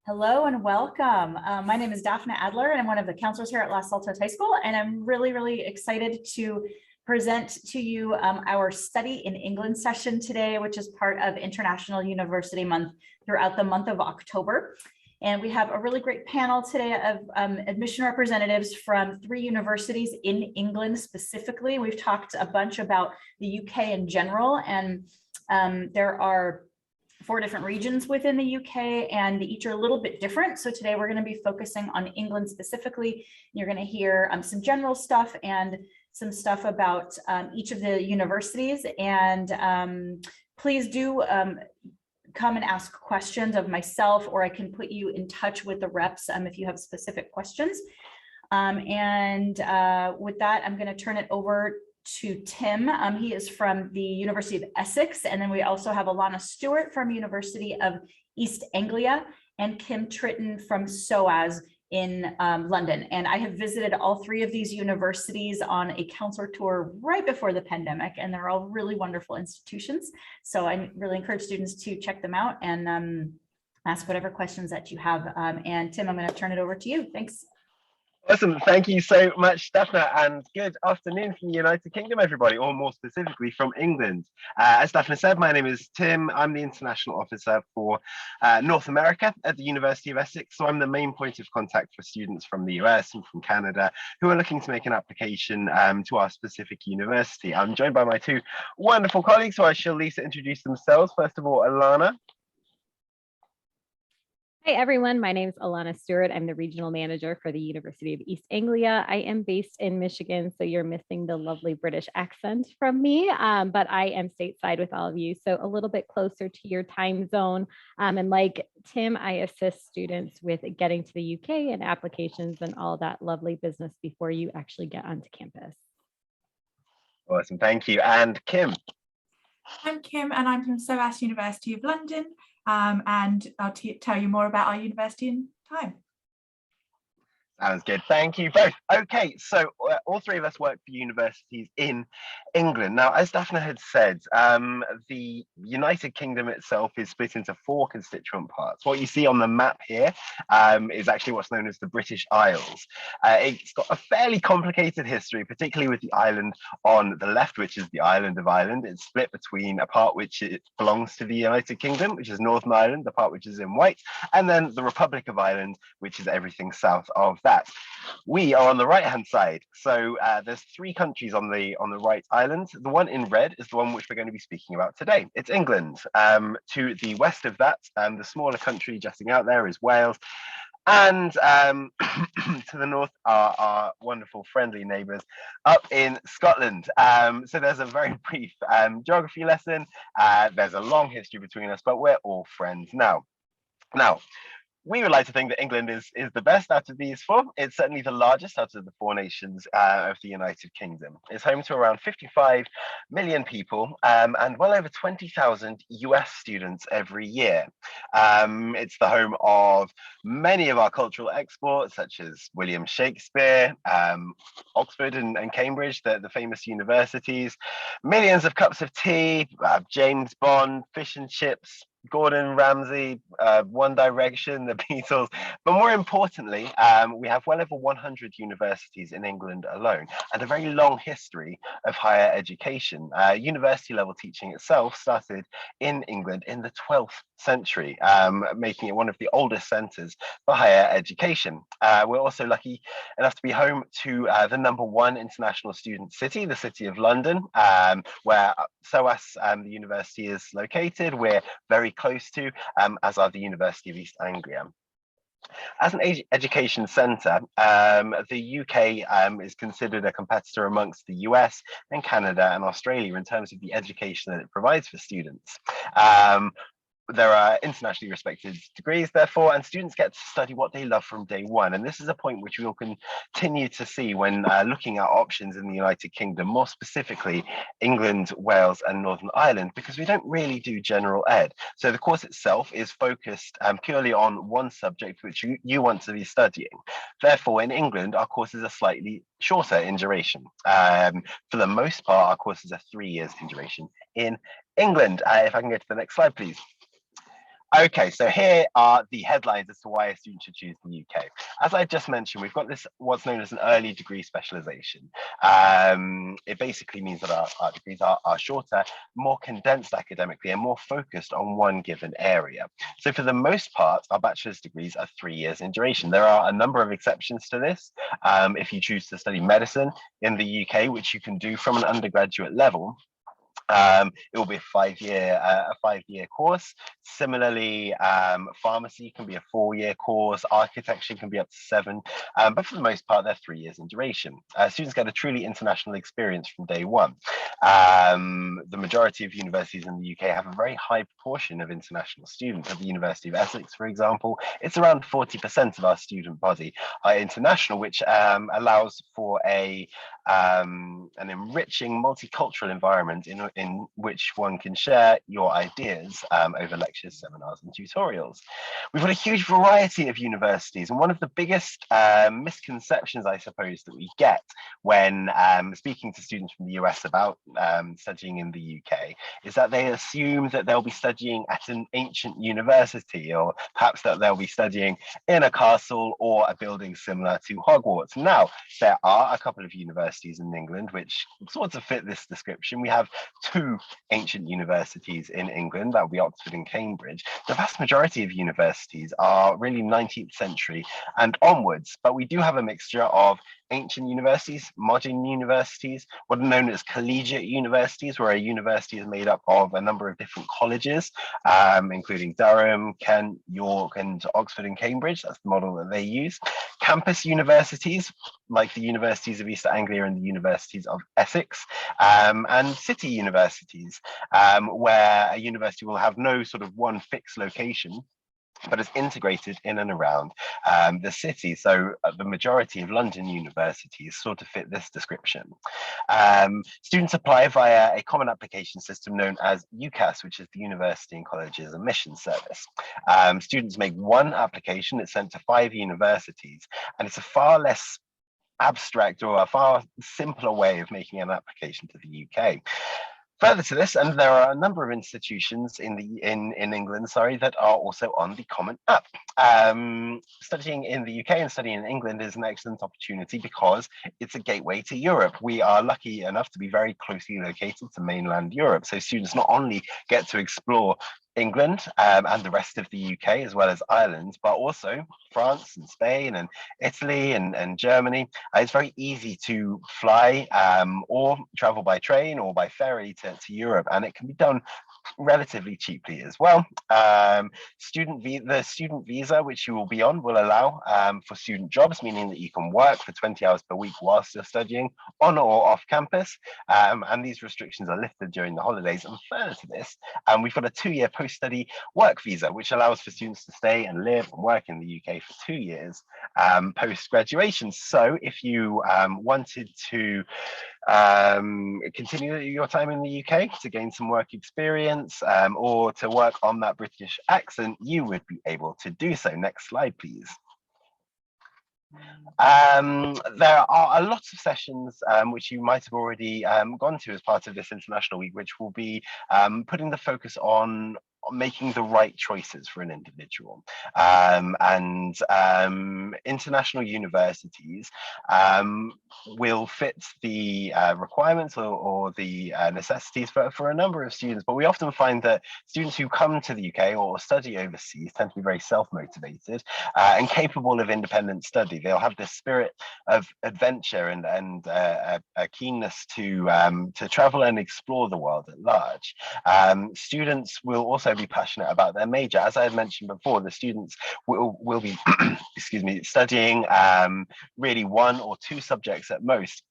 Hello and welcome. My name is Daphne Adler and I'm one of the counselors here at Los Altos High School, and I'm really excited to present to you our Study in England session today, which is part of International University Month throughout the month of October. And we have a really great panel today of admission representatives from 3 universities in England specifically. We've talked a bunch about the UK in general, and there are 4 different regions within the UK, and each are a little bit different. So today we're going to be focusing on England specifically. You're going to hear some general stuff and some stuff about each of the universities. And please do come and ask questions of myself, or I can put you in touch with the reps if you have specific questions. With that, I'm going to turn it over to Tim. He is from the University of Essex, and then we also have Alana Stewart from University of East Anglia and Kim Tritton from SOAS in London. And I have visited all 3 of these universities on a counselor tour right before the pandemic, and they're all really wonderful institutions. So I really encourage students to check them out and ask whatever questions that you have. And Tim, I'm going to turn it over to you. Thanks. Awesome. Thank you so much, Daphne, and good afternoon from the United Kingdom, everybody, or more specifically from England. As Daphne said, my name is Tim. I'm the International Officer for North America at the University of Essex. So I'm the main point of contact for students from the US and from Canada who are looking to make an application to our specific university. I'm joined by my 2 wonderful colleagues who I shall leave to introduce themselves. First of all, Alana. Hi, everyone. My name is Alana Stewart. I'm the regional manager for the University of East Anglia. I am based in Michigan, so you're missing the lovely British accent from me, but I am stateside with all of you, so a little bit closer to your time zone. And like Tim, I assist students with getting to the UK and applications and all that lovely business before you actually get onto campus. Awesome. Thank you. And Kim. I'm Kim, and I'm from SOAS University of London, and I'll tell you more about our university in time. Sounds good. Thank you both. Okay, so all 3 of us work for universities in England. Now, as Daphne had said, the United Kingdom itself is split into 4 constituent parts. What you see on the map here is actually what's known as the British Isles. It's got a fairly complicated history, particularly with the island on the left, which is the island of Ireland. It's split between a part which it belongs to the United Kingdom, which is Northern Ireland, the part which is in white, and then the Republic of Ireland, which is everything south of that. We are on the right hand side, so there's 3 countries on the right island. The one in red is the one which we're going to be speaking about today. It's England. To the west of that, the smaller country jutting out there is Wales, and to the north are our wonderful friendly neighbours up in Scotland. So there's a very brief geography lesson. There's a long history between us, but we're all friends now. We would like to think that England is the best out of these 4. It's certainly the largest out of the 4 nations of the United Kingdom. It's home to around 55 million people and well over 20,000 US students every year. It's the home of many of our cultural exports, such as William Shakespeare, Oxford and Cambridge, the famous universities, millions of cups of tea, James Bond, fish and chips, Gordon Ramsay, One Direction, the Beatles, but more importantly, we have well over 100 universities in England alone, and a very long history of higher education. University level teaching itself started in England in the 12th century, making it one of the oldest centres for higher education. We're also lucky enough to be home to the #1 international student city, the City of London, where SOAS, the university, is located. We're very close to, as are the University of East Anglia. As an education centre, the UK is considered a competitor amongst the US and Canada and Australia in terms of the education that it provides for students. There are internationally respected degrees, therefore, and students get to study what they love from day one. And this is a point which we will continue to see when looking at options in the United Kingdom, more specifically England, Wales, and Northern Ireland, because we don't really do general ed. So the course itself is focused purely on one subject which you want to be studying. Therefore, in England, our courses are slightly shorter in duration. For the most part, our courses are 3 years in duration in England. If I can go to the next slide, please. Okay, so here are the headlines as to why a student should choose the UK. As I just mentioned, we've got this what's known as an early degree specialization. It basically means that our degrees are shorter, more condensed academically, and more focused on one given area. So for the most part, our bachelor's degrees are 3 years in duration. There are a number of exceptions to this. If you choose to study medicine in the UK, which you can do from an undergraduate level, it will be a 5-year course. Similarly, pharmacy can be a 4-year course. Architecture can be up to 7, but for the most part, they're 3 years in duration. Students get a truly international experience from day one. The majority of universities in the UK have a very high proportion of international students. At the University of Essex, for example, it's around 40% of our student body are international, which allows for an enriching multicultural environment in which one can share your ideas over lectures, seminars, and tutorials. We've got a huge variety of universities, and one of the biggest misconceptions, I suppose, that we get when speaking to students from the US about studying in the UK is that they assume that they'll be studying at an ancient university, or perhaps that they'll be studying in a castle or a building similar to Hogwarts. Now, there are a couple of universities in England which sort of fit this description. We have 2 ancient universities in England, that would be Oxford and Cambridge. The vast majority of universities are really 19th century and onwards, but we do have a mixture of ancient universities, modern universities, what are known as collegiate universities, where a university is made up of a number of different colleges, including Durham, Kent, York, and Oxford and Cambridge. That's the model that they use. Campus universities, like the universities of East Anglia and the universities of Essex, and city universities, where a university will have no sort of one fixed location, but is integrated in and around the city. So the majority of London universities sort of fit this description. Students apply via a common application system known as UCAS, which is the University and Colleges Admissions Service. Students make one application, it's sent to 5 universities, and it's a far less abstract or a far simpler way of making an application to the UK. Further to this, and there are a number of institutions in England, that are also on the Common App. Studying in the UK and studying in England is an excellent opportunity because it's a gateway to Europe. We are lucky enough to be very closely located to mainland Europe, so students not only get to explore England and the rest of the UK, as well as Ireland, but also France and Spain and Italy and Germany. It's very easy to fly or travel by train or by ferry to Europe, and it can be done relatively cheaply as well. The student visa, which you will be on, will allow for student jobs, meaning that you can work for 20 hours per week whilst you're studying on or off campus, and these restrictions are lifted during the holidays. And further to this, we've got a 2-year post-study work visa, which allows for students to stay and live and work in the UK for 2 years post-graduation. So if you wanted to continue your time in the UK to gain some work experience or to work on that British accent, you would be able to do so. Next slide, please. There are a lot of sessions which you might have already gone to as part of this International Week, which will be putting the focus on making the right choices for an individual. International universities will fit the requirements or the necessities for a number of students, but we often find that students who come to the UK or study overseas tend to be very self-motivated and capable of independent study. They'll have this spirit of adventure and a keenness to travel and explore the world at large. Students will also be passionate about their major. As I had mentioned before, the students will be excuse me, studying really 1 or 2 subjects at most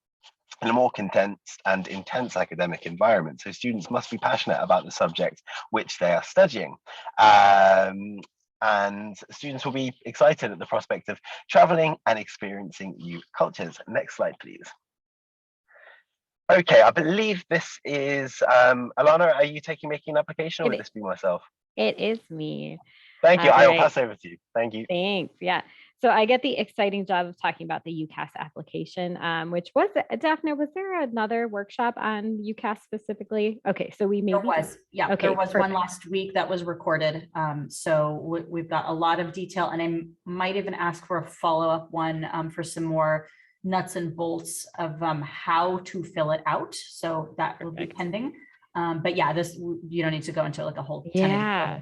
in a more condensed and intense academic environment. So students must be passionate about the subject which they are studying. And students will be excited at the prospect of traveling and experiencing new cultures. Next slide, please. Okay, I believe this is Alana. Are you making an application, or would this be myself? It is me. Thank you. All I will right. pass over to you. Thank you. Thanks. Yeah. So I get the exciting job of talking about the UCAS application, which was, Daphne, was there another workshop on UCAS specifically? Okay, so we There maybe. was, yeah, Okay, there was one perfect. last week that was recorded. So we've got a lot of detail, and I might even ask for a follow-up one for some more nuts and bolts of how to fill it out. So that will be Perfect. pending. But yeah, this, you don't need to go into like a whole 10 Yeah.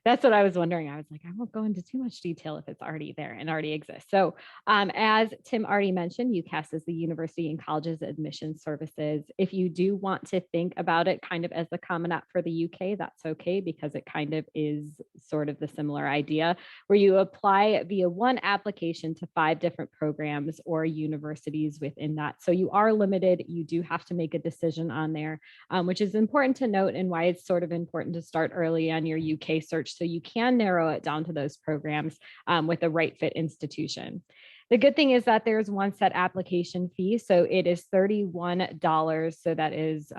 That's what I was wondering. I was like, I won't go into too much detail if it's already there and already exists. So as Tim already mentioned, UCAS is the University and Colleges Admission Services. If you do want to think about it kind of as the Common App for the UK, that's okay, because it kind of is sort of the similar idea where you apply via one application to 5 different programs or universities within that. So you are limited. You do have to make a decision on there, which is important to note, and why it's sort of important to start early on your UK search so you can narrow it down to those programs with a right fit institution. The good thing is that there's one set application fee. So it is $31. So that is,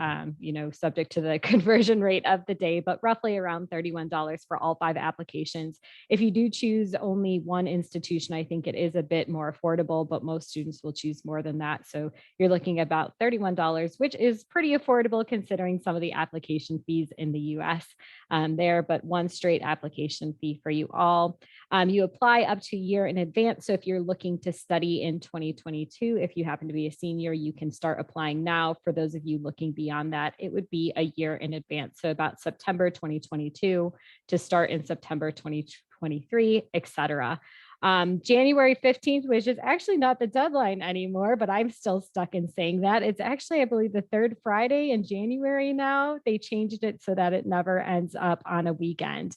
subject to the conversion rate of the day, but roughly around $31 for all 5 applications. If you do choose only one institution, I think it is a bit more affordable, but most students will choose more than that. So you're looking at about $31, which is pretty affordable considering some of the application fees in the US there, but one straight application fee for you all. You apply up to a year in advance. So if you're looking to study in 2022, if you happen to be a senior, you can start applying now. For those of you looking beyond that, it would be a year in advance. So about September 2022 to start in September 2023, etc. January 15th, which is actually not the deadline anymore, but I'm still stuck in saying that. It's actually, I believe, the 3rd Friday in January now. They changed it so that it never ends up on a weekend,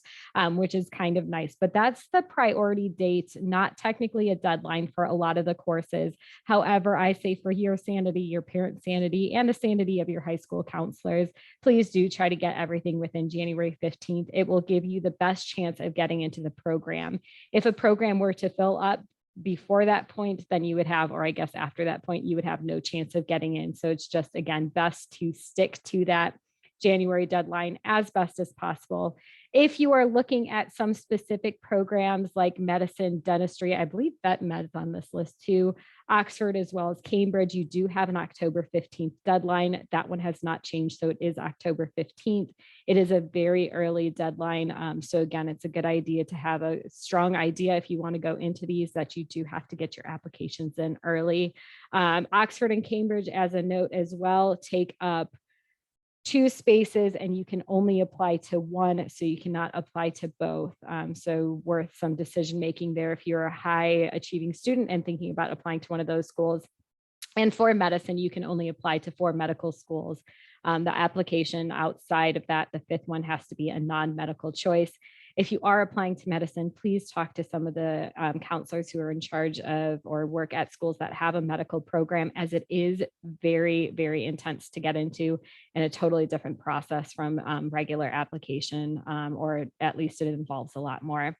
which is kind of nice. But that's the priority date, not technically a deadline for a lot of the courses. However, I say for your sanity, your parents' sanity, and the sanity of your high school counselors, please do try to get everything within January 15th. It will give you the best chance of getting into the program. If a program were to fill up before that point, then you would have, or I guess after that point, you would have no chance of getting in. So it's just, again, best to stick to that January deadline as best as possible. If you are looking at some specific programs like medicine, dentistry, I believe vet med's on this list too, Oxford as well as Cambridge, you do have an October 15th deadline. That one has not changed, so it is October 15th. It is a very early deadline. So again, it's a good idea to have a strong idea if you want to go into these that you do have to get your applications in early. Oxford and Cambridge, as a note as well, take up 2 spaces and you can only apply to one, so you cannot apply to both. So worth some decision making there if you're a high achieving student and thinking about applying to one of those schools. And for medicine, you can only apply to 4 medical schools. The application outside of that, the 5th one, has to be a non-medical choice. If you are applying to medicine, please talk to some of the counselors who are in charge of or work at schools that have a medical program, as it is very, very intense to get into and a totally different process from regular application, or at least it involves a lot more.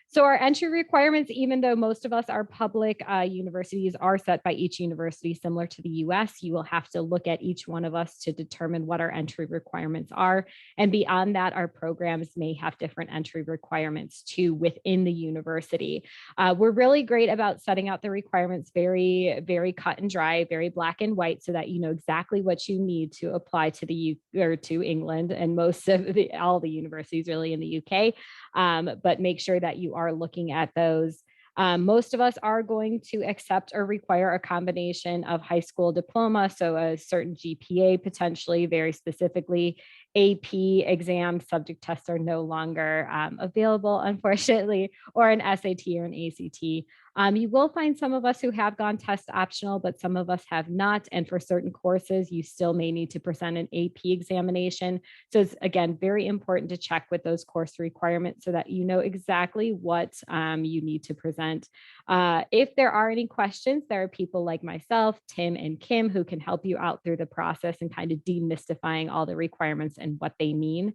So our entry requirements, even though most of us are public universities, are set by each university similar to the US. You will have to look at each one of us to determine what our entry requirements are. And beyond that, our programs may have different entry requirements too within the university. We're really great about setting out the requirements very, very cut and dry, very black and white, so that you know exactly what you need to apply to the to England and most of all the universities really in the UK. But make sure that you are looking at those. Most of us are going to accept or require a combination of high school diploma, so a certain GPA potentially, very specifically. AP exam subject tests are no longer available, unfortunately, or an SAT or an ACT. You will find some of us who have gone test optional, but some of us have not. And for certain courses, you still may need to present an AP examination. So it's, again, very important to check with those course requirements so that you know exactly what you need to present. If there are any questions, there are people like myself, Tim and Kim, who can help you out through the process and kind of demystifying all the requirements and what they mean.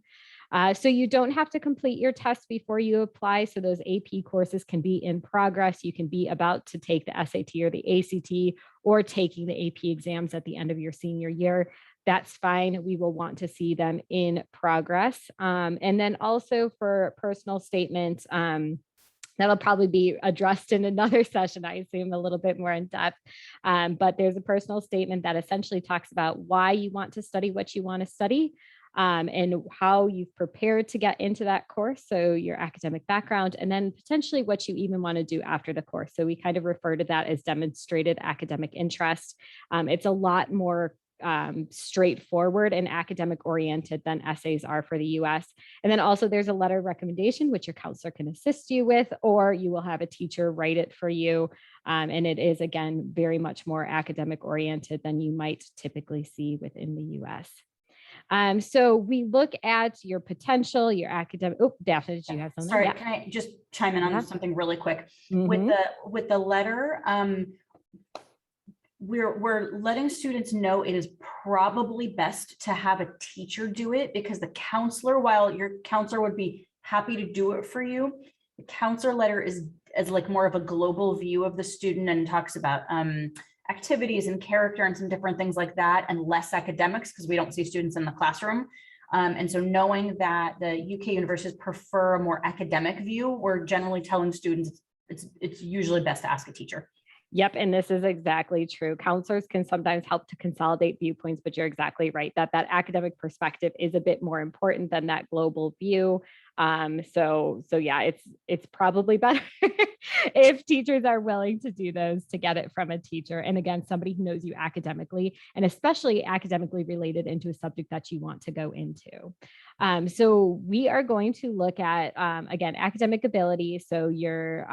So you don't have to complete your test before you apply. So those AP courses can be in progress. You can be about to take the SAT or the ACT or taking the AP exams at the end of your senior year. That's fine. We will want to see them in progress. And then also for personal statements, That'll probably be addressed in another session, I assume, a little bit more in depth. But there's a personal statement that essentially talks about why you want to study what you want to study, and how you've prepared to get into that course. So your academic background, and then potentially what you even want to do after the course. So we kind of refer to that as demonstrated academic interest. It's a lot more straightforward and academic oriented than essays are for the US. And then also there's a letter of recommendation, which your counselor can assist you with, or you will have a teacher write it for you. And it is, again, very much more academic oriented than you might typically see within the US. So we look at your potential, your academic. Oh, Daphne, did you have something? Sorry, Yeah. can I just chime in on something really quick? Mhm. With the letter, we're letting students know it is probably best to have a teacher do it, because the counselor, while your counselor would be happy to do it for you, the counselor letter is like more of a global view of the student and talks about activities and character and some different things like that, and less academics, because we don't see students in the classroom. And so knowing that the UK universities prefer a more academic view, we're generally telling students it's usually best to ask a teacher. Yep, and this is exactly true. Counselors can sometimes help to consolidate viewpoints, but you're exactly right that that academic perspective is a bit more important than that global view. So yeah, it's probably better if teachers are willing to do those, to get it from a teacher. And again, somebody who knows you academically, and especially academically related into a subject that you want to go into. So we are going to look at, again, academic ability. So your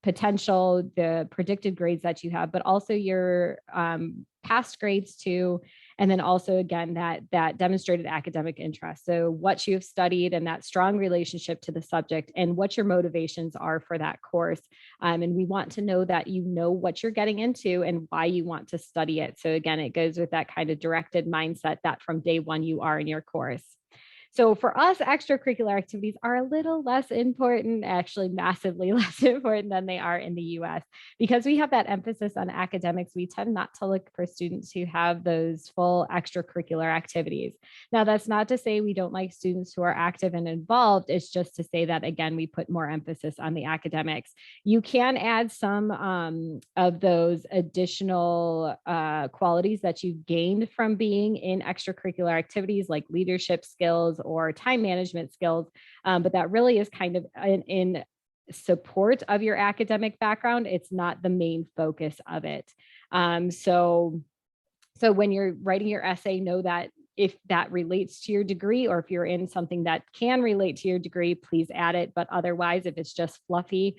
potential, the predicted grades that you have, but also your past grades too. And then also, again, that demonstrated academic interest. So what you've studied and that strong relationship to the subject, and what your motivations are for that course. And we want to know that you know what you're getting into and why you want to study it. So again, it goes with that kind of directed mindset that from day one you are in your course. So for us, extracurricular activities are a little less important, actually massively less important than they are in the US. Because we have that emphasis on academics, we tend not to look for students who have those full extracurricular activities. Now, that's not to say we don't like students who are active and involved. It's just to say that, again, we put more emphasis on the academics. You can add some of those additional qualities that you've gained from being in extracurricular activities, like leadership skills or time management skills, but that really is kind of in support of your academic background. It's not the main focus of it. So when you're writing your essay, know that if that relates to your degree, or if you're in something that can relate to your degree, please add it. But otherwise, if it's just fluffy,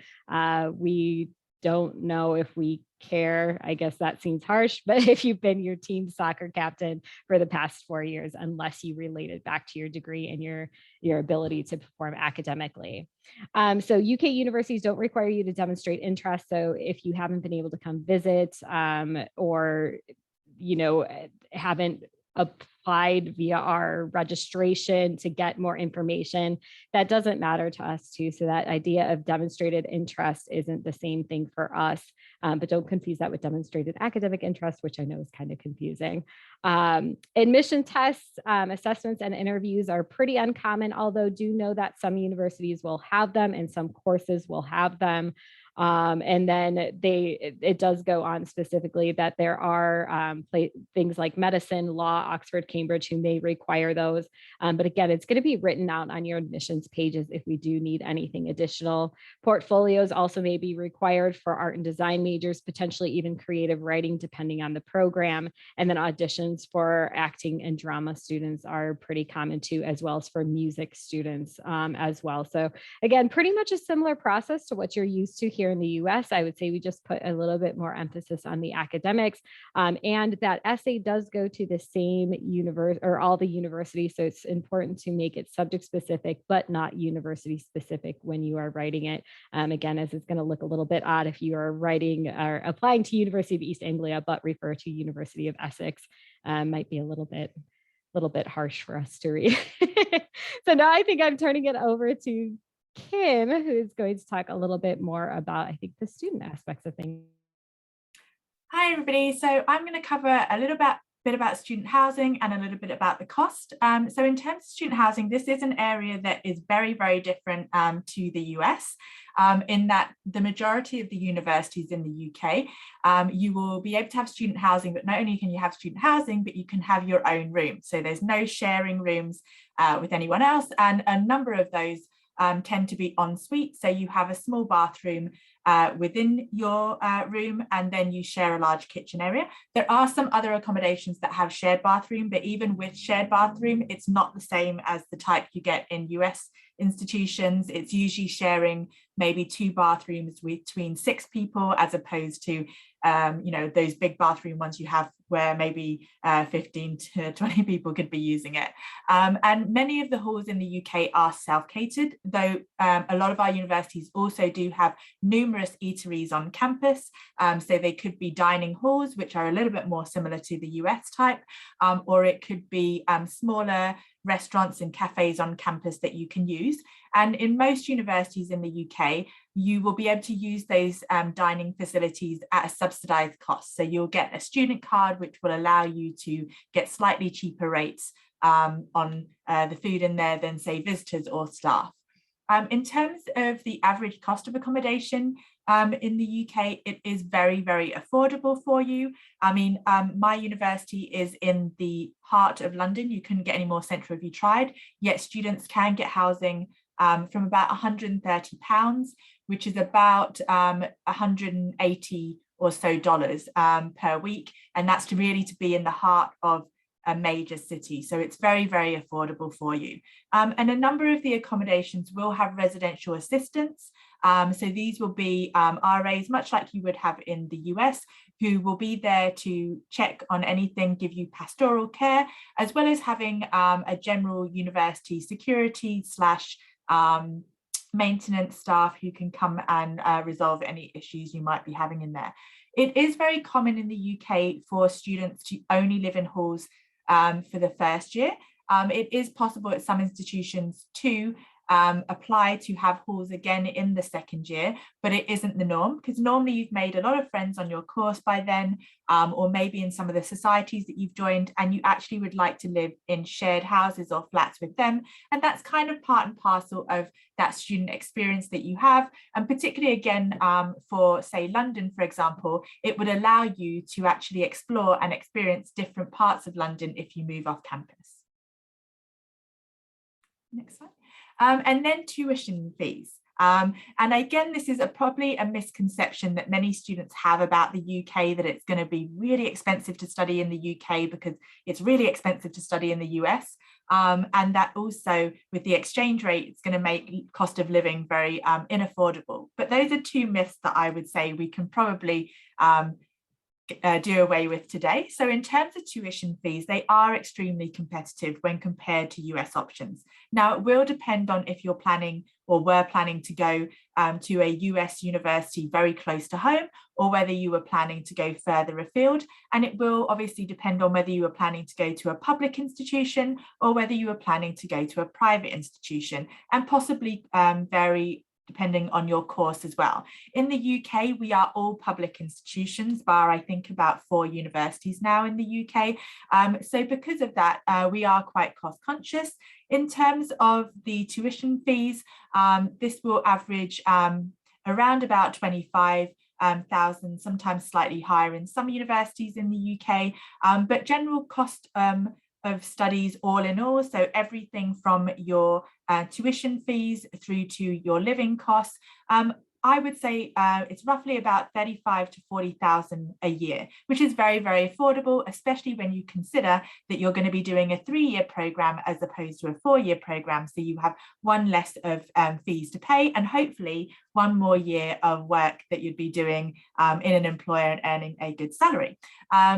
we don't know if we care. I guess that seems harsh, but if you've been your team soccer captain for the past 4 years, unless you relate it back to your degree and your ability to perform academically. So UK universities don't require you to demonstrate interest. So if you haven't been able to come visit, or haven't applied via our registration to get more information, that doesn't matter to us too. So that idea of demonstrated interest isn't the same thing for us, but don't confuse that with demonstrated academic interest, which I know is kind of confusing. Admission tests, assessments, and interviews are pretty uncommon, although do know that some universities will have them and some courses will have them. And then it does go on specifically that there are things like medicine, law, Oxford, Cambridge, who may require those. But again, it's going to be written out on your admissions pages if we do need anything additional. Portfolios also may be required for art and design majors, potentially even creative writing, depending on the program. And then auditions for acting and drama students are pretty common too, as well as for music students as well. So again, pretty much a similar process to what you're used to here in the US. I would say we just put a little bit more emphasis on the academics, and that essay does go to the same university or all the universities. So it's important to make it subject specific, but not university specific when you are writing it. Again, as it's going to look a little bit odd if you are writing or applying to University of East Anglia, but refer to University of Essex, might be a little bit harsh for us to read. So now I think I'm turning it over to Kim, who's going to talk a little bit more about, I think, the student aspects of things. Hi, everybody. So I'm going to cover a little bit bit about student housing and a little bit about the cost. So in terms of student housing, this is an area that is very, very different to the US, in that the majority of the universities in the UK, you will be able to have student housing, but not only can you have student housing, but you can have your own room. So there's no sharing rooms with anyone else, and a number of those tend to be en suite. So you have a small bathroom within your room, and then you share a large kitchen area. There are some other accommodations that have shared bathroom, but even with shared bathroom, it's not the same as the type you get in US institutions. It's usually sharing maybe 2 bathrooms between 6 people, as opposed to you know, those big bathroom ones you have where maybe 15 to 20 people could be using it. And many of the halls in the UK are self-catered, though a lot of our universities also do have numerous eateries on campus. So they could be dining halls, which are a little bit more similar to the US type, or it could be smaller restaurants and cafes on campus that you can use. And in most universities in the UK, you will be able to use those dining facilities at a subsidized cost. So you'll get a student card, which will allow you to get slightly cheaper rates on the food in there than, say, visitors or staff. In terms of the average cost of accommodation in the UK, it is very, very affordable for you. I mean, my university is in the heart of London. You couldn't get any more central if you tried, yet students can get housing from about £130, which is about 180 or so dollars per week. And that's really to be in the heart of a major city. So it's very, very affordable for you. And a number of the accommodations will have residential assistants. So these will be RAs, much like you would have in the US, who will be there to check on anything, give you pastoral care, as well as having a general university security / maintenance staff who can come and resolve any issues you might be having in there. It is very common in the UK for students to only live in halls for the first year. It is possible at some institutions to apply to have halls again in the second year, but it isn't the norm, because normally you've made a lot of friends on your course by then, or maybe in some of the societies that you've joined, and you actually would like to live in shared houses or flats with them. And that's kind of part and parcel of that student experience that you have. And particularly again, for say London, for example, it would allow you to actually explore and experience different parts of London if you move off campus. Next slide. And then tuition fees. And again, this is probably a misconception that many students have about the UK, that it's going to be really expensive to study in the UK because it's really expensive to study in the US. And that also with the exchange rate, it's going to make cost of living very unaffordable. But those are 2 myths that I would say we can probably do away with today. So in terms of tuition fees, they are extremely competitive when compared to US options. Now, it will depend on if you're planning or were planning to go to a US university very close to home, or whether you were planning to go further afield. And it will obviously depend on whether you were planning to go to a public institution or whether you were planning to go to a private institution, and possibly vary depending on your course as well. In the UK, we are all public institutions, bar I think about 4 universities now in the UK. So because of that, we are quite cost conscious. In terms of the tuition fees, this will average around about 25,000, sometimes slightly higher in some universities in the UK, but general cost of studies all in all, so everything from your tuition fees through to your living costs, I would say it's roughly about 35 to 40,000 a year, which is very, very affordable, especially when you consider that you're going to be doing a 3-year program as opposed to a 4-year program. So you have 1 less of fees to pay, and hopefully 1 more year of work that you'd be doing in an employer and earning a good salary.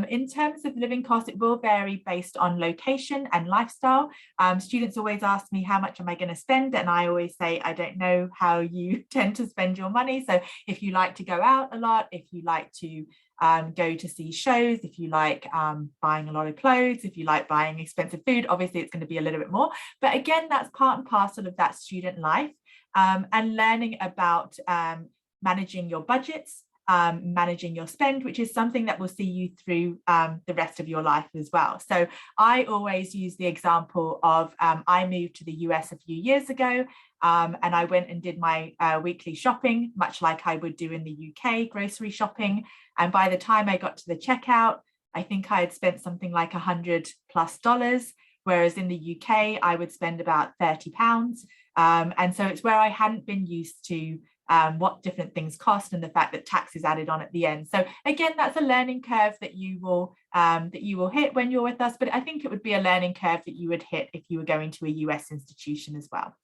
In terms of living costs, it will vary based on location and lifestyle. Students always ask me, how much am I going to spend? And I always say, I don't know how you tend to spend your money. So if you like to go out a lot, if you like to go to see shows, if you like buying a lot of clothes, if you like buying expensive food, obviously it's going to be a little bit more. But again, that's part and parcel of that student life, and learning about managing your budgets managing your spend, which is something that will see you through the rest of your life as well. So I always use the example of I moved to the US a few years ago, and I went and did my weekly shopping, much like I would do in the UK, grocery shopping. And by the time I got to the checkout, I think I had spent something like $100+, whereas in the UK, I would spend about £30. And so it's where I hadn't been used to what different things cost and the fact that tax is added on at the end. So again, that's a learning curve that you will hit when you're with us, but I think it would be a learning curve that you would hit if you were going to a US institution as well.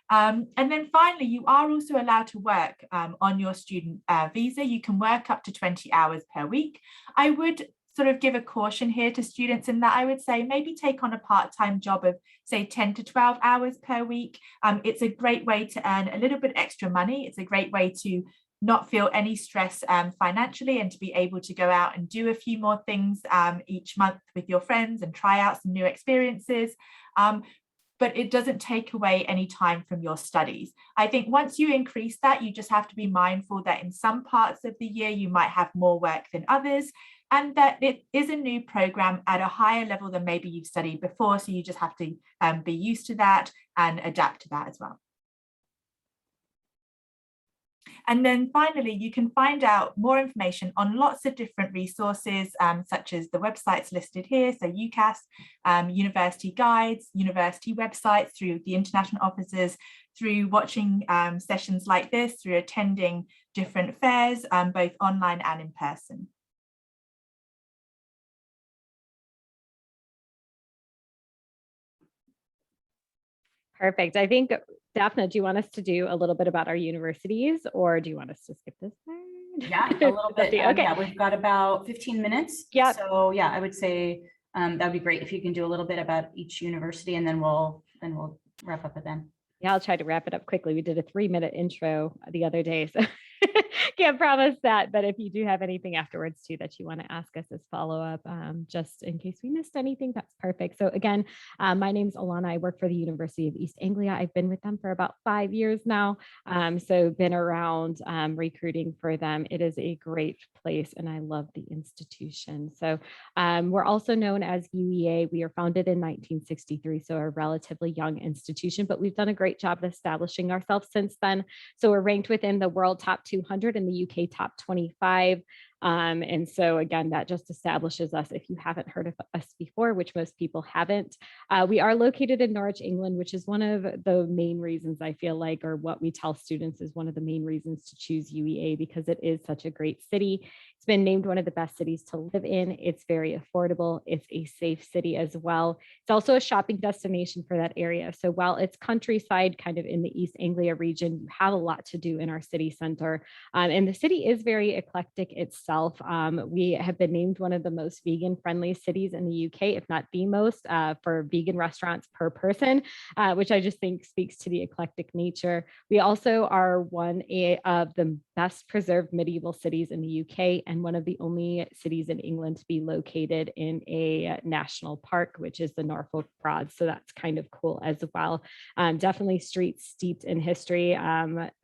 And then finally, you are also allowed to work on your student visa. You can work up to 20 hours per week. I would sort of give a caution here to students in that I would say maybe take on a part-time job of say 10 to 12 hours per week. It's a great way to earn a little bit extra money. It's a great way to not feel any stress financially and to be able to go out and do a few more things each month with your friends and try out some new experiences. But it doesn't take away any time from your studies. I think once you increase that, you just have to be mindful that in some parts of the year, you might have more work than others, and that it is a new program at a higher level than maybe you've studied before. So you just have to be used to that and adapt to that as well. And then finally, you can find out more information on lots of different resources, such as the websites listed here. So UCAS, university guides, university websites, through the international offices, through watching sessions like this, through attending different fairs, both online and in person. Perfect. I think, Daphne, do you want us to do a little bit about our universities, or do you want us to skip this part? Yeah, a little bit. Okay. Yeah, we've got about 15 minutes. Yeah. So yeah, I would say that'd be great if you can do a little bit about each university, and then we'll wrap up at then. Yeah, I'll try to wrap it up quickly. We did a 3-minute intro the other day, so can't promise that. But if you do have anything afterwards too that you want to ask us as follow-up, just in case we missed anything, that's perfect. So again, my name's Alana. I work for the University of East Anglia. I've been with them for about 5 years now. So been around recruiting for them. It is a great place and I love the institution. So we're also known as UEA. We are founded in 1963, so a relatively young institution, but we've done a great job of establishing ourselves since then. So we're ranked within the world top 200 and the UK top 25. And so again, that just establishes us, if you haven't heard of us before, which most people haven't. We are located in Norwich, England, which is one of the main reasons I feel like, or what we tell students is one of the main reasons to choose UEA, because it is such a great city. It's been named one of the best cities to live in. It's very affordable. It's a safe city as well. It's also a shopping destination for that area. So while it's countryside, kind of in the East Anglia region, you have a lot to do in our city center. And the city is very eclectic itself. We have been named one of the most vegan friendly cities in the UK, if not the most, for vegan restaurants per person, which I just think speaks to the eclectic nature. We also are one of the best preserved medieval cities in the UK and one of the only cities in England to be located in a national park, which is the Norfolk Broads. So that's kind of cool as well. Definitely streets steeped in history.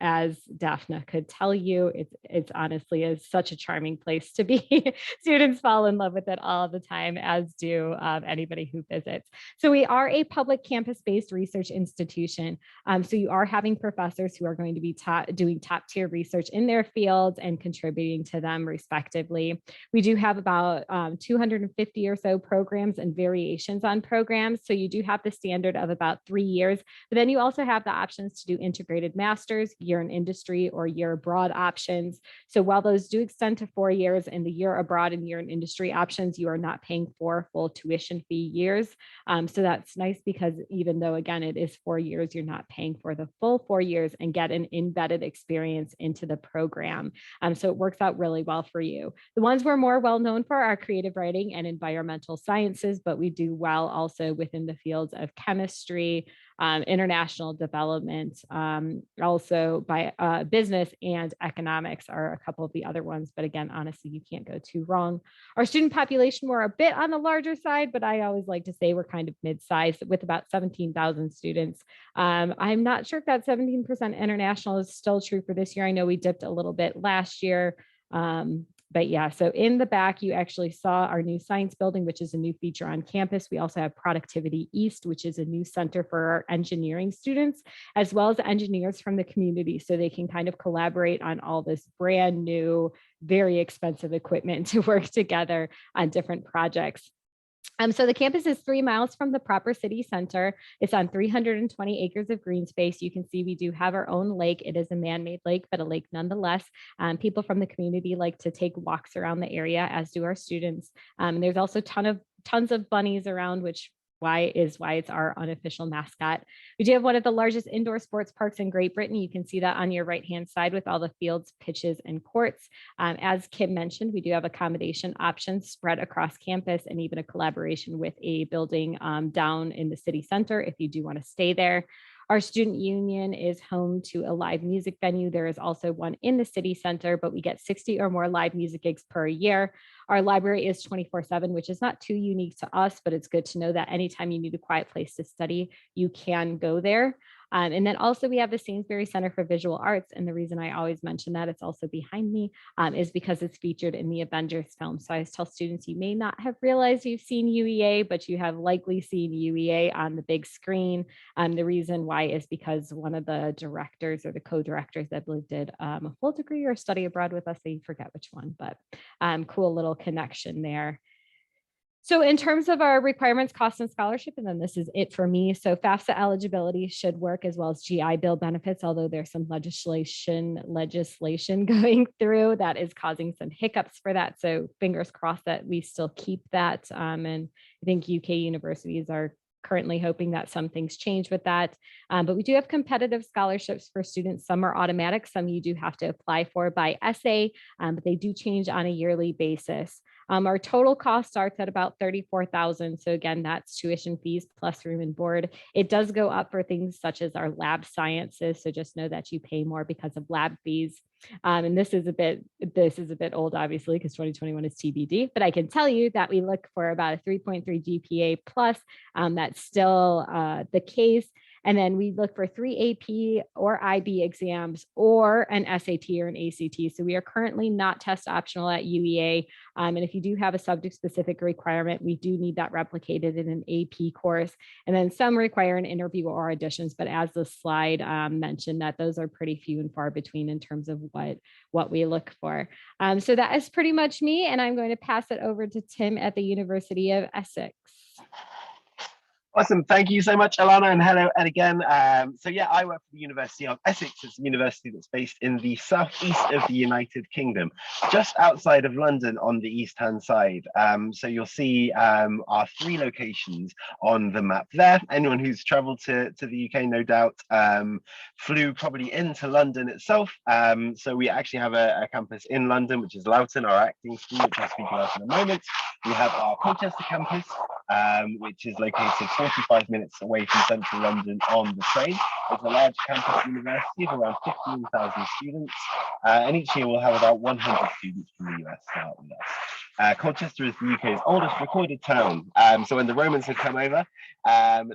As Daphne could tell you, it's honestly is such a charming place to be. Students fall in love with it all the time, as do anybody who visits. So we are a public campus-based research institution. So you are having professors who are going to be doing top-tier research in their fields and contributing to them respectively. We do have about 250 or so programs and variations on programs. So you do have the standard of about 3 years, but then you also have the options to do integrated masters, year in industry, or year abroad options. So while those do extend to 4 years, and the year abroad and year in industry options, you are not paying for full tuition fee years. So that's nice, because even though, again, it is 4 years, you're not paying for the full 4 years and get an embedded experience into the program. So it works out really well for you. The ones we're more well known for are creative writing and environmental sciences, but we do well also within the fields of chemistry, international development, also by business and economics are a couple of the other ones. But again, honestly, you can't go too wrong. Our student population, we're a bit on the larger side, but I always like to say we're kind of mid-sized with about 17,000 students. I'm not sure if that 17% international is still true for this year. I know we dipped a little bit last year. But yeah, so in the back, you actually saw our new science building, which is a new feature on campus. We also have Productivity East, which is a new center for our engineering students, as well as engineers from the community, so they can kind of collaborate on all this brand new, very expensive equipment to work together on different projects. So the campus is 3 miles from the proper city center. It's on 320 acres of green space. You can see we do have our own lake. It is a man-made lake, but a lake nonetheless. People from the community like to take walks around the area, as do our students. There's also tons of bunnies around, which why it's our unofficial mascot. We do have one of the largest indoor sports parks in Great Britain. You can see that on your right-hand side with all the fields, pitches, and courts. As Kim mentioned, we do have accommodation options spread across campus, and even a collaboration with a building down in the city center if you do want to stay there. Our student union is home to a live music venue. There is also one in the city center, but we get 60 or more live music gigs per year. Our library is 24/7, which is not too unique to us, but it's good to know that anytime you need a quiet place to study, you can go there. And then also we have the Sainsbury Center for Visual Arts. And the reason I always mention that, it's also behind me, is because it's featured in the Avengers film. So I always tell students, you may not have realized you've seen UEA, but you have likely seen UEA on the big screen. The reason why is because one of the directors or the co-directors, I believe, did a full degree or study abroad with us. I forget which one, but cool little connection there. So in terms of our requirements, costs, and scholarship, and then this is it for me. So FAFSA eligibility should work, as well as GI Bill benefits, although there's some legislation going through that is causing some hiccups for that. So fingers crossed that we still keep that. And I think UK universities are currently hoping that some things change with that. But we do have competitive scholarships for students. Some are automatic, some you do have to apply for by essay, but they do change on a yearly basis. Our total cost starts at about $34,000. So again, that's tuition fees plus room and board. It does go up for things such as our lab sciences. So just know that you pay more because of lab fees. And this is a bit old, obviously, because 2021 is TBD, but I can tell you that we look for about a 3.3 GPA plus. That's still the case. And then we look for 3 AP or IB exams or an SAT or an ACT. So we are currently not test optional at UEA. And if you do have a subject specific requirement, we do need that replicated in an AP course. And then some require an interview or auditions, but as the slide mentioned, that those are pretty few and far between in terms of what we look for. So that is pretty much me. And I'm going to pass it over to Tim at the University of Essex. Awesome. Thank you so much, Alana, and hello, Ed again. So yeah, I work for the University of Essex. It's a university that's based in the southeast of the United Kingdom, just outside of London on the east-hand side. So you'll see our 3 locations on the map there. Anyone who's traveled to the UK, no doubt, flew probably into London itself. So we actually have a campus in London, which is Loughton, our acting school, which I'll speak about in a moment. We have our Colchester campus, which is located 45 minutes away from central London on the train. It's a large campus university of around 15,000 students, and each year we'll have about 100 students from the US start with us. Colchester is the UK's oldest recorded town. So when the Romans had come over,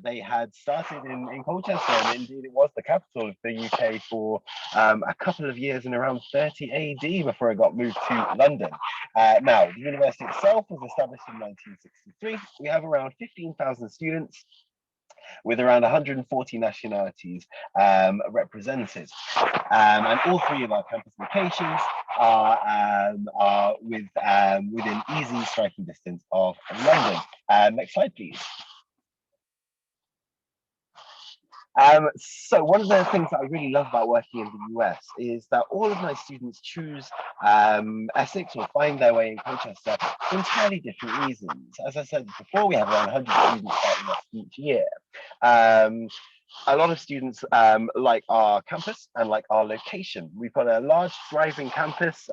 they had started in Colchester, and indeed it was the capital of the UK for a couple of years in around 30 AD before it got moved to London. Now, the university itself was established in 1963. We have around 15,000 students with around 140 nationalities represented. And all 3 of our campus locations are within easy striking distance of London. Next slide, please. So one of the things that I really love about working in the US is that all of my students choose Essex or find their way in Colchester for entirely different reasons. As I said before, we have around 100 students starting us each year. A lot of students like our campus and like our location. We've got a large thriving campus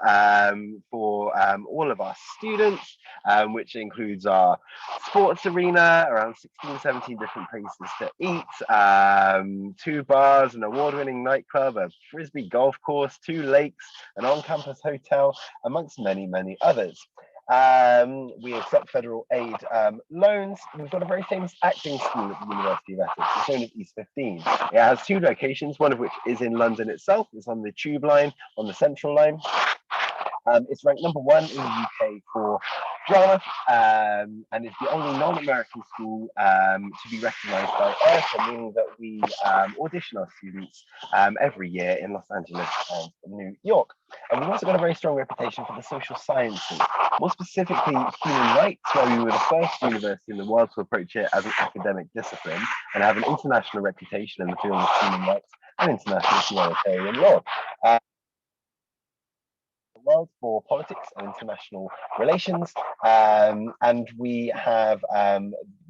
for all of our students, which includes our sports arena, around 16, 17 different places to eat, 2 bars, an award-winning nightclub, a frisbee golf course, 2 lakes, an on-campus hotel, amongst many, many others. We accept federal aid loans. We've got a very famous acting school at the University of Essex. It's known as East 15. It has 2 locations, one of which is in London itself. It's on the Tube line, on the Central line. It's ranked #1 in the UK for drama, and it's the only non-American school to be recognised by ESSA, meaning that we audition our students every year in Los Angeles and New York. And we've also got a very strong reputation for the social sciences, more specifically human rights, where we were the first university in the world to approach it as an academic discipline and have an international reputation in the field of human rights and international humanitarian law. The world for politics and international relations, and we have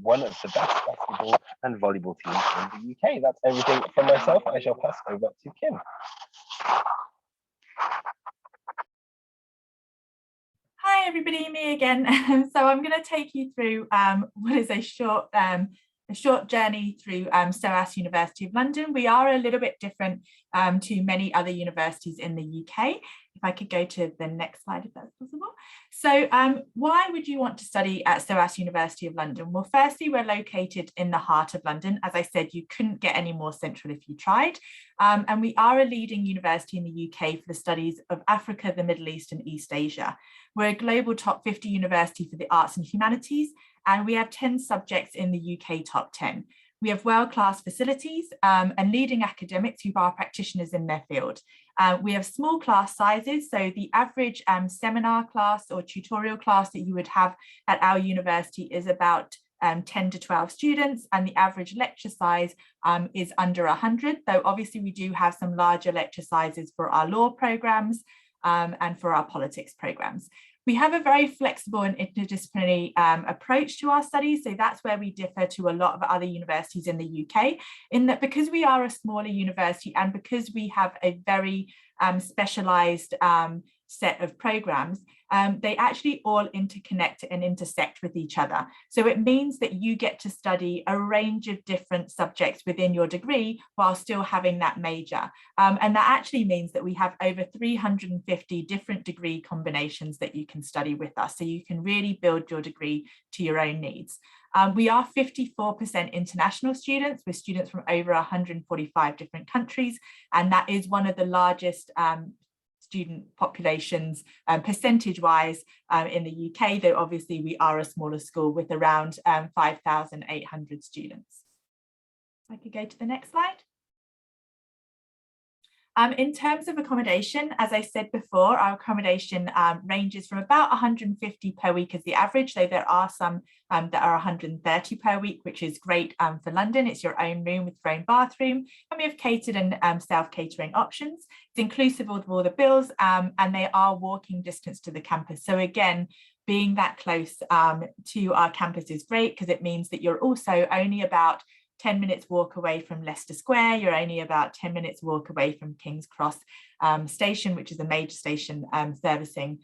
one of the best basketball and volleyball teams in the UK. That's everything from myself. I shall pass over to Kim. Hi everybody, me again. So I'm going to take you through what is a short journey through SOAS University of London. We are a little bit different to many other universities in the UK. If I could go to the next slide, if that's possible. So why would you want to study at SOAS University of London? Well, firstly, we're located in the heart of London. As I said, you couldn't get any more central if you tried. And we are a leading university in the UK for the studies of Africa, the Middle East and East Asia. We're a global top 50 university for the arts and humanities, and we have 10 subjects in the UK top 10. We have world-class facilities and leading academics who are practitioners in their field. We have small class sizes, so the average seminar class or tutorial class that you would have at our university is about 10 to 12 students, and the average lecture size is under 100, though obviously we do have some larger lecture sizes for our law programs and for our politics programs. We have a very flexible and interdisciplinary approach to our studies. So that's where we differ to a lot of other universities in the UK, in that because we are a smaller university and because we have a very specialised set of programs, they actually all interconnect and intersect with each other. So it means that you get to study a range of different subjects within your degree while still having that major. And that actually means that we have over 350 different degree combinations that you can study with us. So you can really build your degree to your own needs. We are 54% international students, with students from over 145 different countries. And that is one of the largest student populations percentage-wise in the UK, though obviously we are a smaller school with around 5,800 students. I could go to the next slide. In terms of accommodation, as I said before, our accommodation ranges from about 150 per week as the average, though there are some that are 130 per week, which is great for London. It's your own room with your own bathroom, and we have catered and self-catering options. It's inclusive of all the bills, and they are walking distance to the campus. So again, being that close to our campus is great, because it means that you're also only about 10 minutes walk away from Leicester Square. You're only about 10 minutes walk away from King's Cross station, which is a major station servicing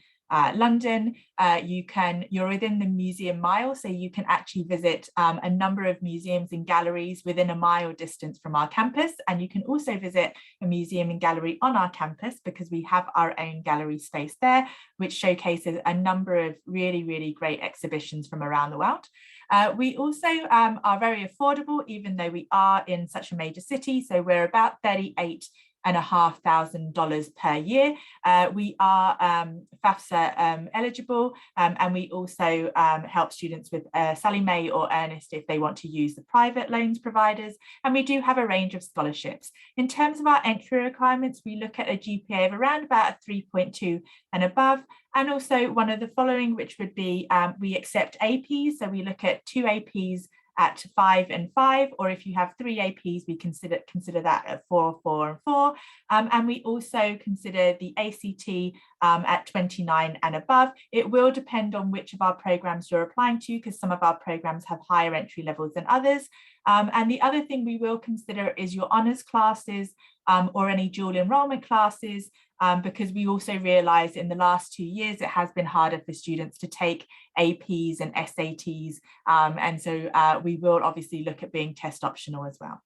London. You're within the museum mile, so you can actually visit a number of museums and galleries within a mile distance from our campus. And you can also visit a museum and gallery on our campus, because we have our own gallery space there, which showcases a number of really, really great exhibitions from around the world. We also are very affordable, even though we are in such a major city. So we're about $38,500 per year. We are FAFSA eligible, and we also help students with Sally Mae or Earnest if they want to use the private loans providers. And we do have a range of scholarships. In terms of our entry requirements, we look at a GPA of around about a 3.2 and above. And also one of the following, which would be we accept APs. So we look at 2 APs at 5 and 5, or if you have 3 APs, we consider that at 4, 4 and 4. And we also consider the ACT at 29 and above. It will depend on which of our programs you're applying to, because some of our programs have higher entry levels than others. And the other thing we will consider is your honours classes or any dual enrolment classes, because we also realise in the last 2 years it has been harder for students to take APs and SATs, and so we will obviously look at being test optional as well.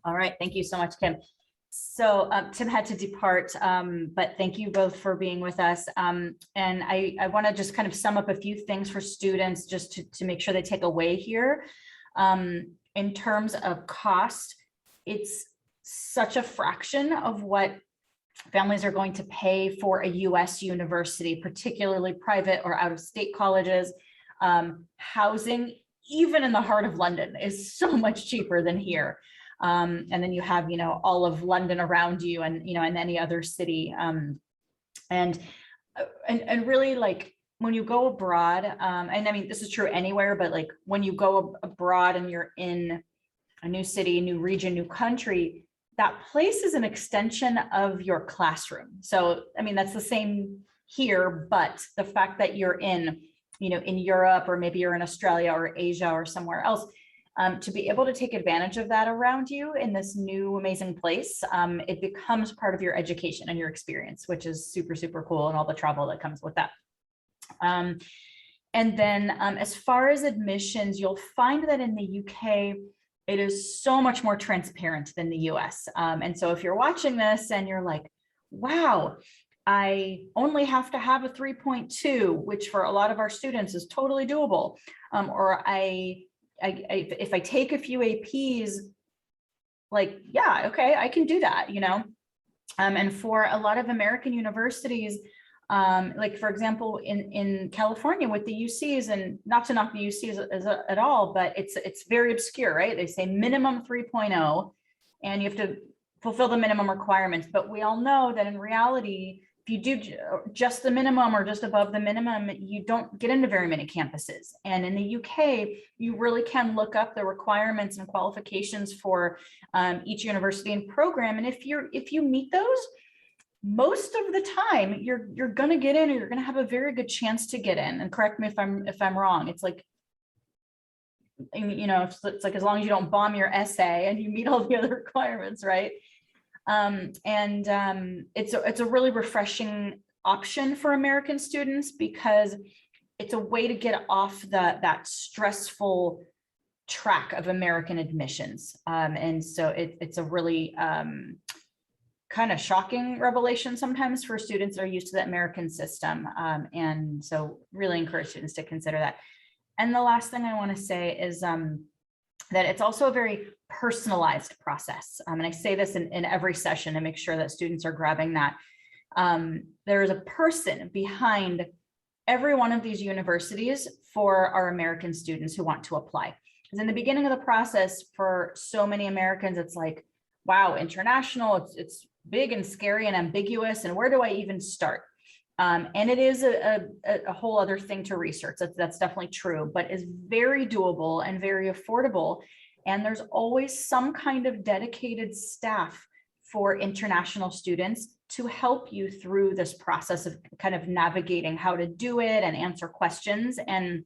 All right, thank you so much, Kim. So Tim had to depart, but thank you both for being with us. And I want to just kind of sum up a few things for students just to make sure they take away here. In terms of cost, it's such a fraction of what families are going to pay for a US university, particularly private or out-of-state colleges. Housing, even in the heart of London, is so much cheaper than here. And then you have, all of London around you, and, and any other city. And really, like, when you go abroad, and I mean, this is true anywhere, but like when you go abroad and you're in a new city, new region, new country, that place is an extension of your classroom. So, I mean, that's the same here, but the fact that you're in, in Europe, or maybe you're in Australia or Asia or somewhere else, to be able to take advantage of that around you in this new amazing place, it becomes part of your education and your experience, which is super, super cool, and all the travel that comes with that. And then as far as admissions, you'll find that in the UK, it is so much more transparent than the US. And so if you're watching this and you're like, wow, I only have to have a 3.2, which for a lot of our students is totally doable. Or if I take a few APs, like, yeah, okay, I can do that, and for a lot of American universities, like, for example, in California with the UCs, and not to knock the UCs at all, but it's very obscure, right? They say minimum 3.0, and you have to fulfill the minimum requirements. But we all know that in reality, if you do just the minimum or just above the minimum, you don't get into very many campuses. And in the UK, you really can look up the requirements and qualifications for each university and program. And if you meet those, most of the time you're going to get in, or you're going to have a very good chance to get in. And correct me if I'm wrong. It's like, it's like, as long as you don't bomb your essay and you meet all the other requirements, right? It's a really refreshing option for American students, because it's a way to get off that stressful track of American admissions. And so it's a really kind of shocking revelation sometimes for students that are used to the American system. And so really encourage students to consider that. And the last thing I want to say is that it's also a very personalized process. And I say this in every session to make sure that students are grabbing that. There is a person behind every one of these universities for our American students who want to apply. Because in the beginning of the process, for so many Americans, it's like, wow, international, it's big and scary and ambiguous, and where do I even start? And it is a whole other thing to research. That's definitely true, but is very doable and very affordable. And there's always some kind of dedicated staff for international students to help you through this process of kind of navigating how to do it and answer questions. And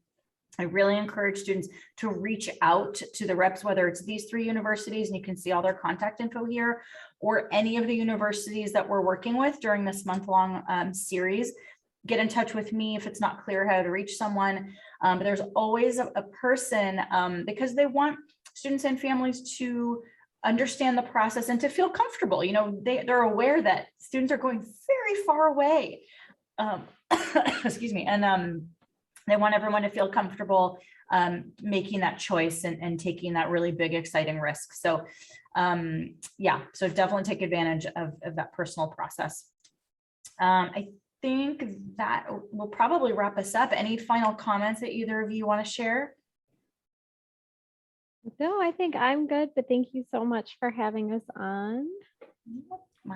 I really encourage students to reach out to the reps, whether it's these 3 universities, and you can see all their contact info here, or any of the universities that we're working with during this month-long series. Get in touch with me if it's not clear how to reach someone. But there's always a person, because they want students and families to understand the process and to feel comfortable. They're aware that students are going very far away. Excuse me. And they want everyone to feel comfortable making that choice and taking that really big, exciting risk. So yeah, so definitely take advantage of that personal process. I think that will probably wrap us up. Any final comments that either of you want to share? No, I think I'm good, but thank you so much for having us on.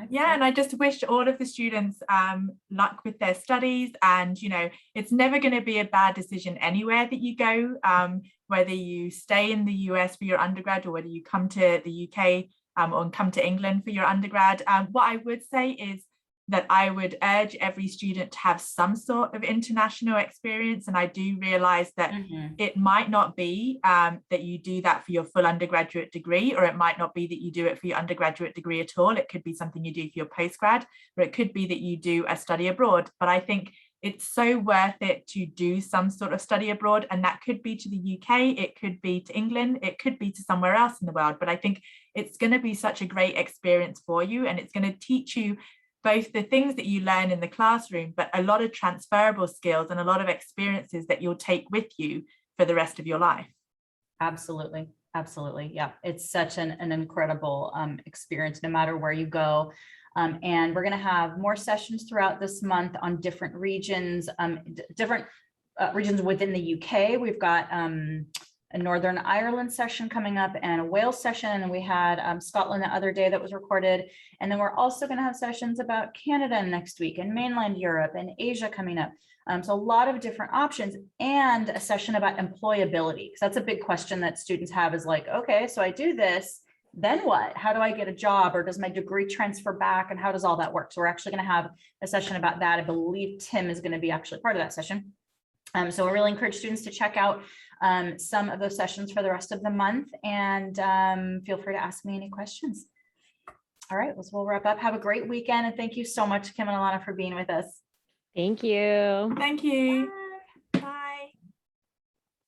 Yeah, and I just wish all of the students luck with their studies. And it's never going to be a bad decision anywhere that you go, whether you stay in the US for your undergrad, or whether you come to the UK or come to England for your undergrad. What I would say is that I would urge every student to have some sort of international experience. And I do realize that it might not be that you do that for your full undergraduate degree, or it might not be that you do it for your undergraduate degree at all. It could be something you do for your postgrad, or it could be that you do a study abroad. But I think it's so worth it to do some sort of study abroad, and that could be to the UK, it could be to England, it could be to somewhere else in the world. But I think it's going to be such a great experience for you, and it's going to teach you both the things that you learn in the classroom, but a lot of transferable skills and a lot of experiences that you'll take with you for the rest of your life. Absolutely. Absolutely. Yeah. It's such an incredible experience, no matter where you go. And we're going to have more sessions throughout this month on different regions, regions within the UK. We've got a Northern Ireland session coming up and a Wales session. And we had Scotland the other day that was recorded. And then we're also going to have sessions about Canada next week and mainland Europe and Asia coming up. So a lot of different options, and a session about employability, because that's a big question that students have, is like, okay, so I do this, then what? How do I get a job, or does my degree transfer back, and how does all that work? So we're actually going to have a session about that. I believe Tim is going to be actually part of that session. So I really encourage students to check out some of those sessions for the rest of the month, and feel free to ask me any questions. All right, well, we'll wrap up. Have a great weekend, and thank you so much, Kim and Alana, for being with us. Thank you. Thank you. Bye.